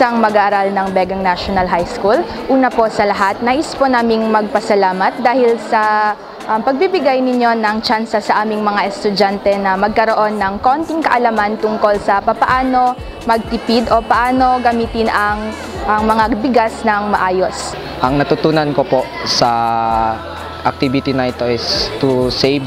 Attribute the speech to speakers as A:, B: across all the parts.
A: isang mag-aaral ng Begang National High School. Una po sa lahat, nais po naming magpasalamat dahil sa pagbibigay ninyo ng tsansa sa aming mga estudyante na magkaroon ng konting kaalaman tungkol sa papaano magtipid o paano gamitin ang mga bigas ng maayos.
B: Ang natutunan ko po sa activity na ito is to save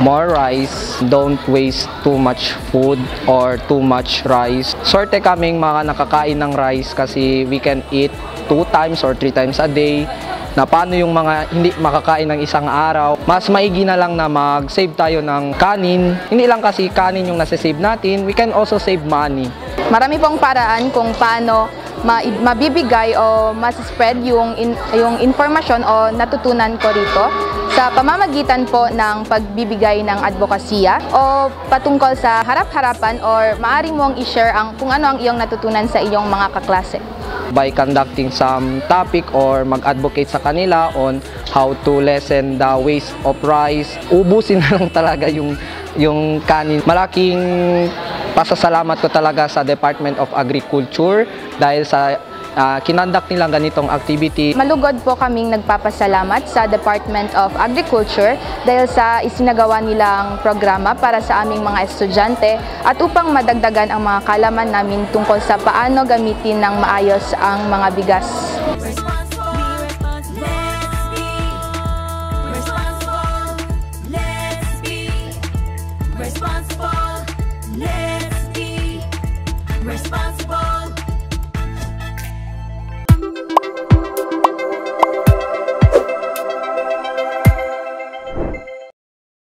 B: more rice, don't waste too much food or too much rice. Swerte kaming mga nakakain ng rice kasi we can eat 2 times or 3 times a day. Na paano yung mga hindi makakain ng isang araw, mas maigi na lang na mag-save tayo ng kanin. Hindi lang kasi kanin yung nasa-save natin, we can also save money.
A: Marami pong paraan kung paano mabibigay o mas-spread yung informasyon o natutunan ko rito sa pamamagitan po ng pagbibigay ng advokasya o patungkol sa harap-harapan or maaari mong i-share kung ano ang iyong natutunan sa iyong mga kaklase.
B: By conducting some topic or mag-advocate sa kanila on how to lessen the waste of rice, ubusin na lang talaga yung kanin. Malaking pasasalamat ko talaga sa Department of Agriculture dahil sa kinonduct nilang ganitong activity.
A: Malugod po kaming nagpapasalamat sa Department of Agriculture dahil sa isinagawa nilang programa para sa aming mga estudyante at upang madagdagan ang mga kaalaman namin tungkol sa paano gamitin ng maayos ang mga bigas.
C: Responsible.